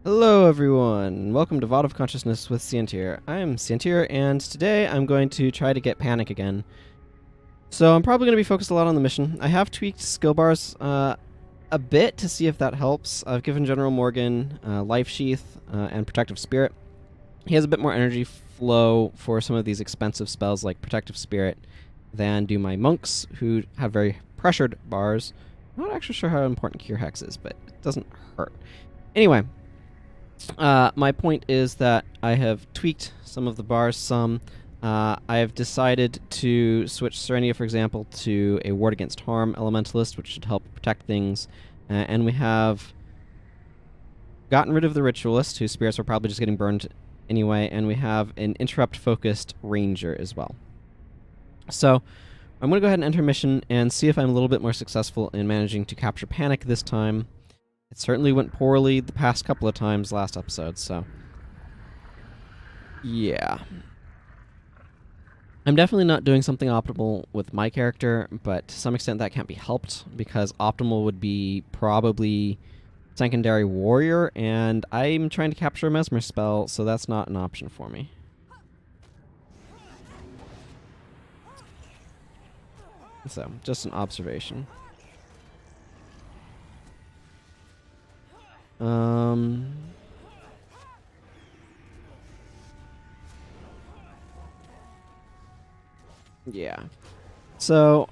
Hello everyone, welcome to VOD of Consciousness with Sientir. I'm Sientir, and today I'm going to try to get panic again. So I'm probably going to be focused a lot on the mission. I have tweaked skill bars a bit to see if that helps. I've given General Morgan Life Sheath and Protective Spirit. He has a bit more energy flow for some of these expensive spells like Protective Spirit than do my monks, who have very pressured bars. I'm not actually sure how important Cure Hex is, but it doesn't hurt. Anyway, my point is that I have tweaked some of the bars some. I have decided to switch Serenia, for example, to a Ward Against Harm Elementalist, which should help protect things. And we have gotten rid of the Ritualist, whose spirits are probably just getting burned anyway, and we have an Interrupt-focused Ranger as well. So I'm going to go ahead and enter mission and see if I'm a little bit more successful in managing to capture Panic this time. It certainly went poorly the past couple of times last episode, so yeah. I'm definitely not doing something optimal with my character, but to some extent that can't be helped, because optimal would be probably secondary warrior, and I'm trying to capture a mesmer spell, so that's not an option for me. So, just an observation. Yeah. So,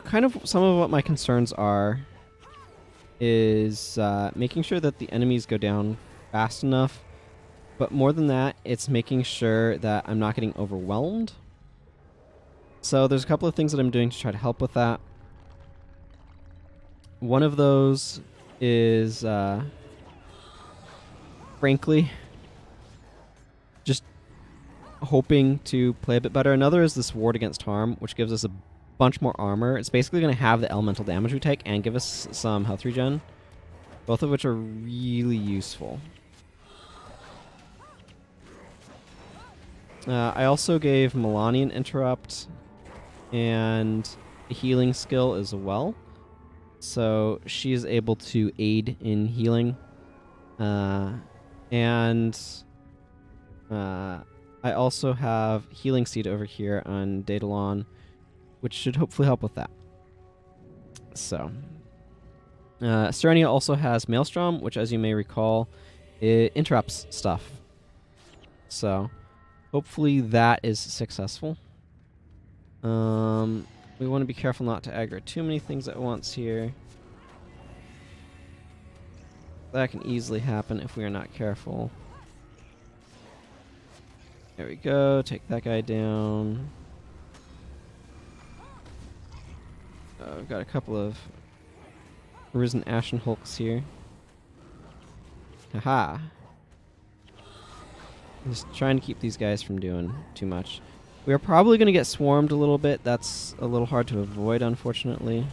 kind of some of what my concerns are is making sure that the enemies go down fast enough, but more than that, it's making sure that I'm not getting overwhelmed. So there's a couple of things that I'm doing to try to help with that. One of those is, frankly, just hoping to play a bit better. Another is this Ward Against Harm, which gives us a bunch more armor. It's basically going to have the elemental damage we take and give us some health regen, both of which are really useful. I also gave Melanie an Interrupt and a healing skill as well, so she is able to aid in healing. I also have Healing Seed over here on Daedalon, which should hopefully help with that. So, Serenia also has Maelstrom, which, as you may recall, it interrupts stuff. So, hopefully that is successful. We want to be careful not to aggro too many things at once here. That can easily happen if we are not careful. There we go, take that guy down. I've got a couple of Risen Ashen Hulks here. Haha. Just trying to keep these guys from doing too much. We are probably going to get swarmed a little bit. That's a little hard to avoid, unfortunately,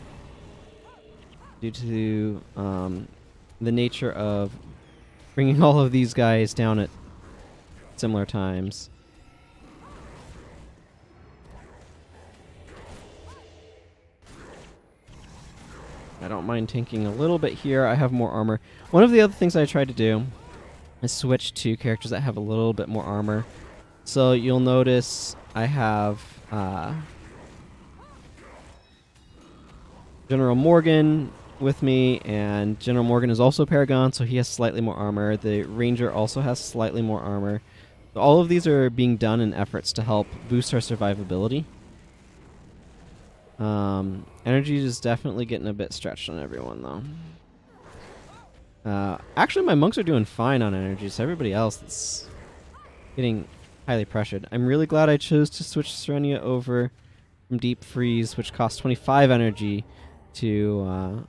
due to the nature of bringing all of these guys down at similar times. I don't mind tanking a little bit here. I have more armor. One of the other things I tried to do is switch to characters that have a little bit more armor. So you'll notice I have General Morgan with me, and General Morgan is also Paragon, so he has slightly more armor. The Ranger also has slightly more armor. So all of these are being done in efforts to help boost our survivability. Energy is definitely getting a bit stretched on everyone, though. Actually, my monks are doing fine on energy, so everybody else is getting highly pressured. I'm really glad I chose to switch Serenia over from Deep Freeze, which costs 25 energy, to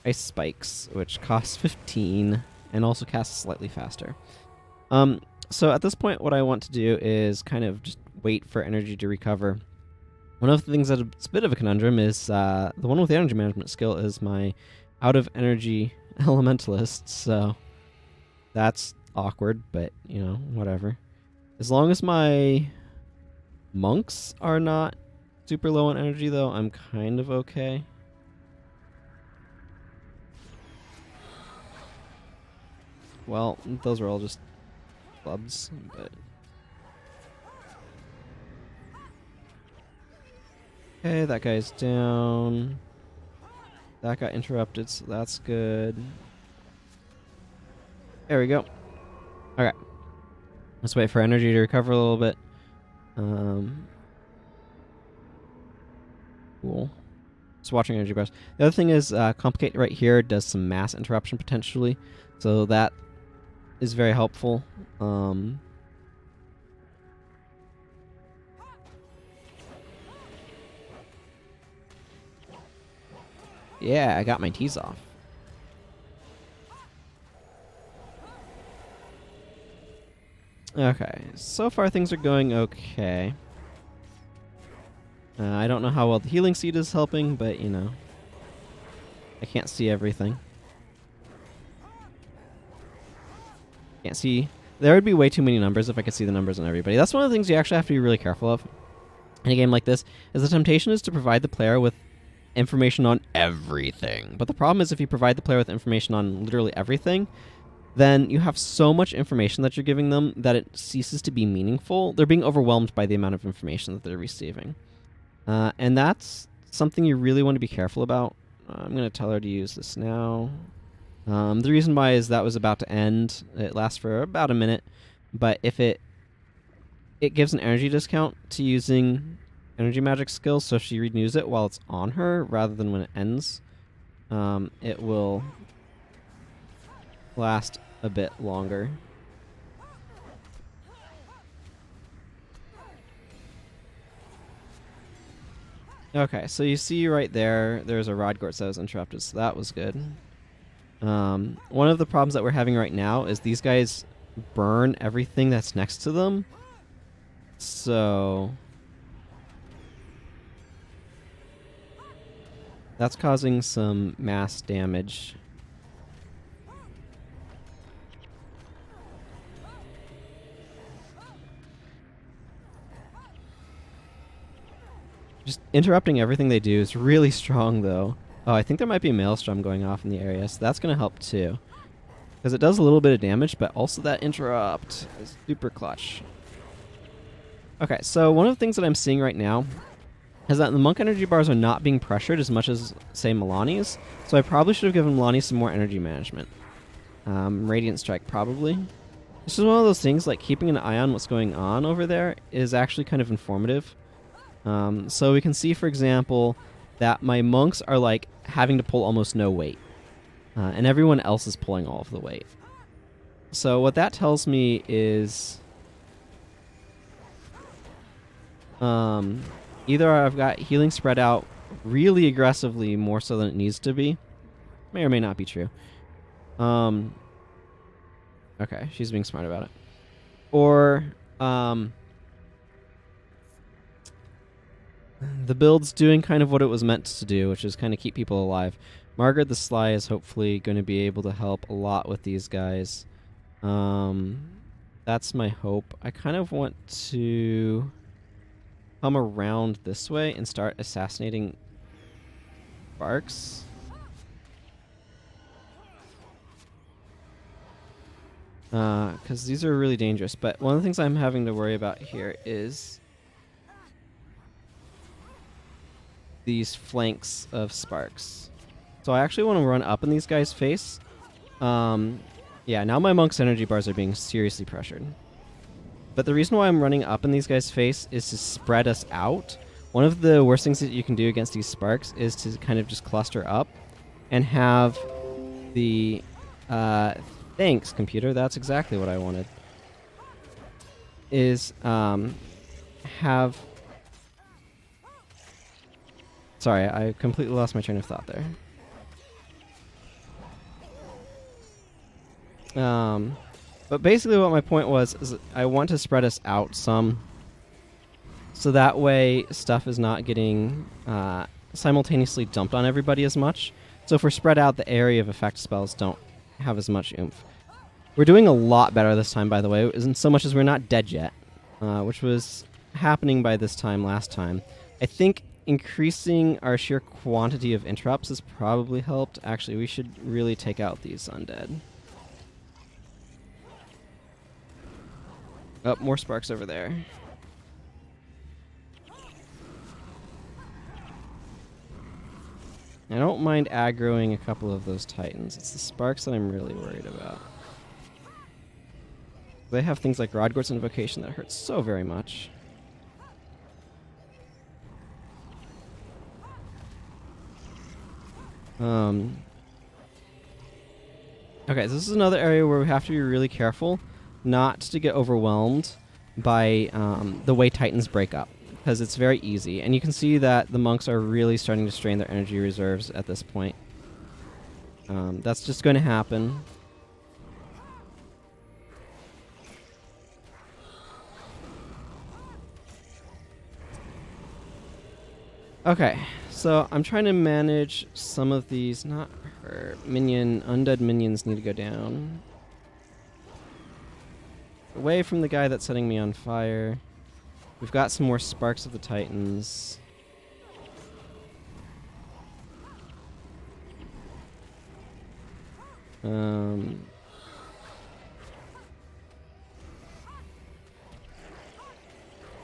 Ice Spikes, which costs 15, and also casts slightly faster. So at this point, what I want to do is kind of just wait for energy to recover. One of the things that's a bit of a conundrum is the one with the energy management skill is my out of energy elementalist, so that's awkward, but, you know, whatever. As long as my monks are not super low on energy, though, I'm kind of okay. Well, those were all just clubs, but... Okay, that guy's down. That got interrupted, so that's good. There we go. Okay. Let's wait for energy to recover a little bit. Cool. Just watching energy bars. The other thing is, Complicate right here does some mass interruption potentially, so that is very helpful. Yeah, I got my T's off. Okay, so far things are going okay. I don't know how well the healing seed is helping, but you know, I can't see everything. Can't see. There would be way too many numbers if I could see the numbers on everybody. That's one of the things you actually have to be really careful of in a game like this, is the temptation is to provide the player with information on everything. But the problem is if you provide the player with information on literally everything, then you have so much information that you're giving them that it ceases to be meaningful. They're being overwhelmed by the amount of information that they're receiving. And that's something you really want to be careful about. I'm going to tell her to use this now. The reason why is that was about to end. It lasts for about a minute. But if it gives an energy discount to using energy magic skills, so if she renews it while it's on her rather than when it ends, it will last a bit longer. Okay, so you see right there, there's a Rodgort that was interrupted, so that was good. One of the problems that we're having right now is these guys burn everything that's next to them. So that's causing some mass damage. Just interrupting everything they do is really strong, though. Oh, I think there might be a maelstrom going off in the area, so that's going to help, too. Because it does a little bit of damage, but also that interrupt is super clutch. Okay, so one of the things that I'm seeing right now is that the monk energy bars are not being pressured as much as, say, Milani's, so I probably should have given Milani some more energy management. Radiant Strike, probably. This is one of those things, like, keeping an eye on what's going on over there is actually kind of informative. So we can see, for example, that my monks are like having to pull almost no weight, and everyone else is pulling all of the weight. So what that tells me is either I've got healing spread out really aggressively, more so than it needs to be. May or may not be true. Okay, she's being smart about it. Or the build's doing kind of what it was meant to do, which is kind of keep people alive. Margaret the Sly is hopefully going to be able to help a lot with these guys. That's my hope. I kind of want to come around this way and start assassinating Sparks. Because these are really dangerous. But one of the things I'm having to worry about here is these flanks of Sparks. So I actually want to run up in these guys' face. Yeah, now my monk's energy bars are being seriously pressured. But the reason why I'm running up in these guys' face is to spread us out. One of the worst things that you can do against these Sparks is to kind of just cluster up and have the... thanks, computer. That's exactly what I wanted. Is have... Sorry, I completely lost my train of thought there. But basically what my point was is I want to spread us out some, so that way stuff is not getting simultaneously dumped on everybody as much. So if we're spread out, the area of effect spells don't have as much oomph. We're doing a lot better this time, by the way, isn't so much as we're not dead yet, which was happening by this time last time. I think increasing our sheer quantity of interrupts has probably helped. Actually, we should really take out these undead. Oh, more sparks over there. I don't mind aggroing a couple of those titans. It's the sparks that I'm really worried about. They have things like Rodgor's Invocation that hurts so very much. Okay, so this is another area where we have to be really careful not to get overwhelmed by the way titans break up, because it's very easy. And you can see that the monks are really starting to strain their energy reserves at this point. That's just going to happen. Okay, so I'm trying to manage some of these, not her, undead minions need to go down. Away from the guy that's setting me on fire. We've got some more sparks of the titans.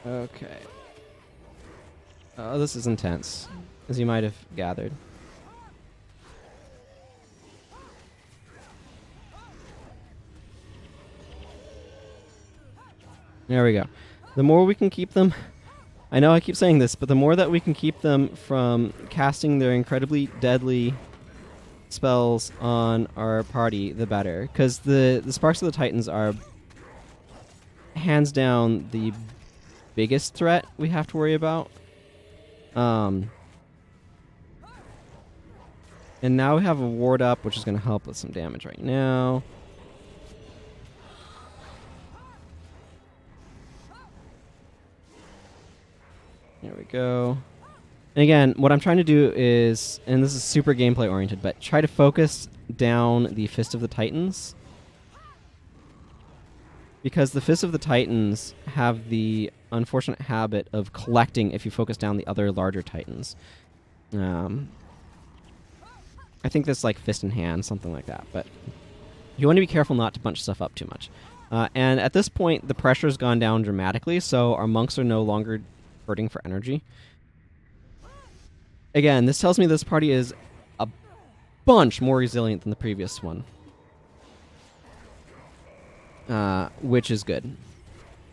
Okay. Oh, this is intense, as you might have gathered. There we go. The more we can keep them... I know I keep saying this, but the more that we can keep them from casting their incredibly deadly spells on our party, the better. Because the Sparks of the Titans are hands down the biggest threat we have to worry about. And now we have a ward up, which is going to help with some damage right now. There we go. And again, what I'm trying to do is, and this is super gameplay oriented, but try to focus down the Fist of the Titans. Because the Fist of the Titans have the unfortunate habit of collecting if you focus down the other larger Titans. I think that's like Fist in Hand, something like that. But you want to be careful not to bunch stuff up too much. And at this point, the pressure's gone down dramatically, so our monks are no longer hurting for energy. Again, this tells me this party is a bunch more resilient than the previous one. Which is good.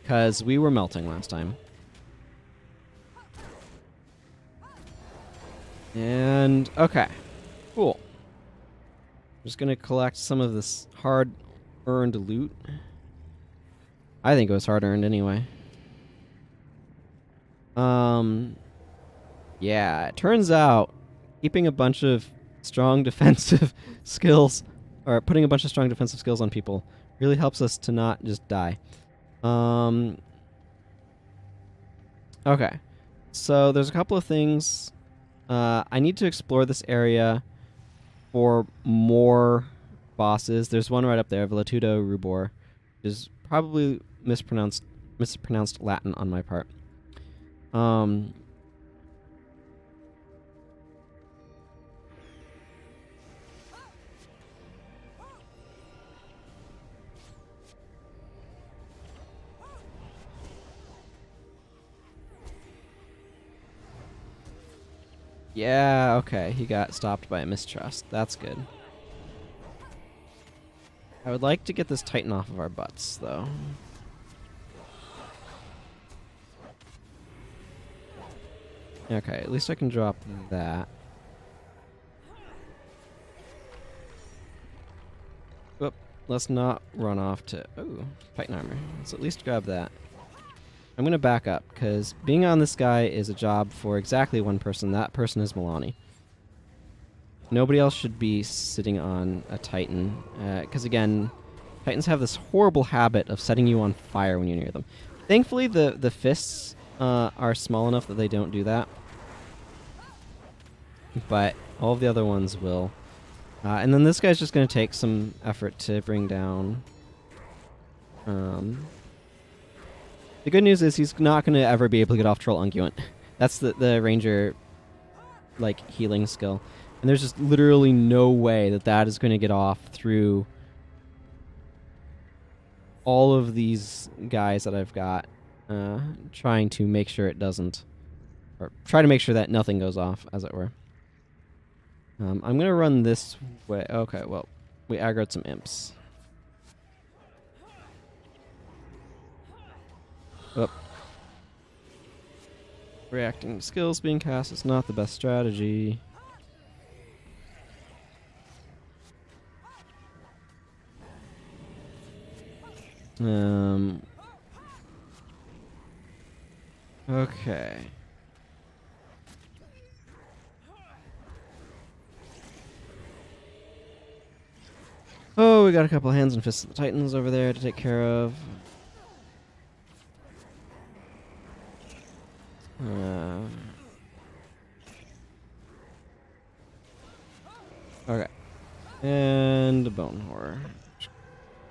Because we were melting last time. And, okay. Cool. Just gonna collect some of this hard-earned loot. I think it was hard-earned anyway. Yeah, it turns out keeping a bunch of strong defensive skills, or putting a bunch of strong defensive skills on people, really helps us to not just die. Okay. So there's a couple of things. I need to explore this area for more bosses. There's one right up there, Velutudo Rubor, which is probably mispronounced Latin on my part. Yeah, okay, he got stopped by a mistrust. That's good. I would like to get this Titan off of our butts, though. Okay, at least I can drop that. Whoop, let's not run off to... Oh, Titan armor. Let's at least grab that. I'm going to back up, because being on this guy is a job for exactly one person. That person is Milani. Nobody else should be sitting on a Titan, because again, Titans have this horrible habit of setting you on fire when you're near them. Thankfully, the fists are small enough that they don't do that. But all of the other ones will. And then this guy's just going to take some effort to bring down... The good news is he's not going to ever be able to get off Troll Unguent. That's the ranger, like, healing skill. And there's just literally no way that that is going to get off through all of these guys that I've got, trying to make sure it doesn't, or try to make sure that nothing goes off, as it were. I'm going to run this way. Okay, well, we aggroed some imps. Oh. Reacting skills being cast is not the best strategy. Okay. Oh, we got a couple hands and fists of the Titans over there to take care of. Okay. And a bone horror.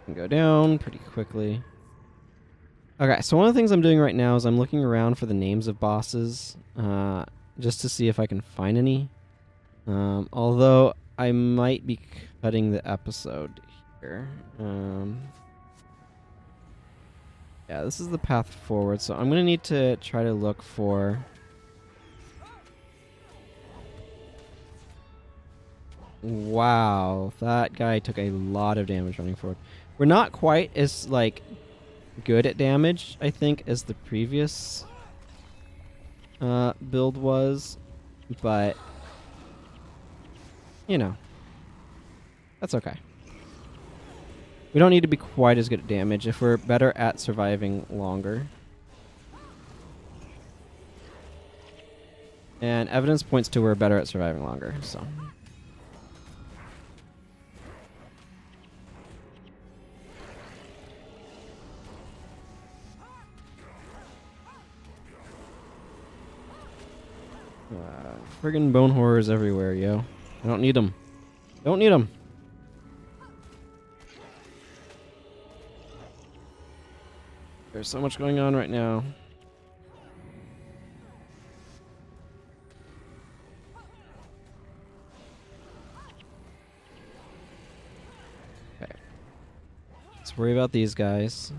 Can go down pretty quickly. Okay, so one of the things I'm doing right now is I'm looking around for the names of bosses, just to see if I can find any. Although I might be cutting the episode here. Yeah, this is the path forward, so I'm going to need to try to look for... Wow, that guy took a lot of damage running forward. We're not quite as, like, good at damage, I think, as the previous build was, but, you know, that's okay. We don't need to be quite as good at damage if we're better at surviving longer. And evidence points to we're better at surviving longer, so... friggin' bone horrors everywhere, yo. I don't need them. Don't need them. There's so much going on right now. Okay. Let's worry about these guys.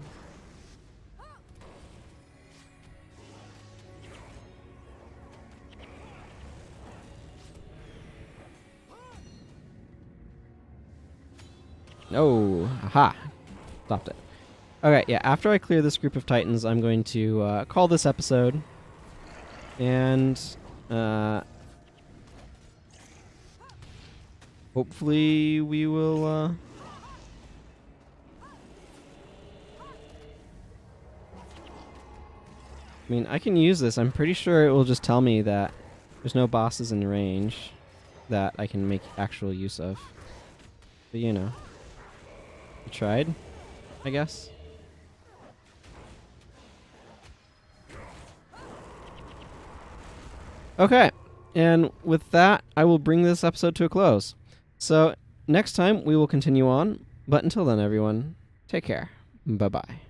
No. Aha. Stopped it. Okay, yeah, after I clear this group of Titans, I'm going to call this episode. And hopefully we will... I mean, I can use this. I'm pretty sure it will just tell me that there's no bosses in range that I can make actual use of. But, you know. I tried, I guess. Okay, and with that, I will bring this episode to a close. So, next time we will continue on, but until then, everyone, take care. Bye-bye.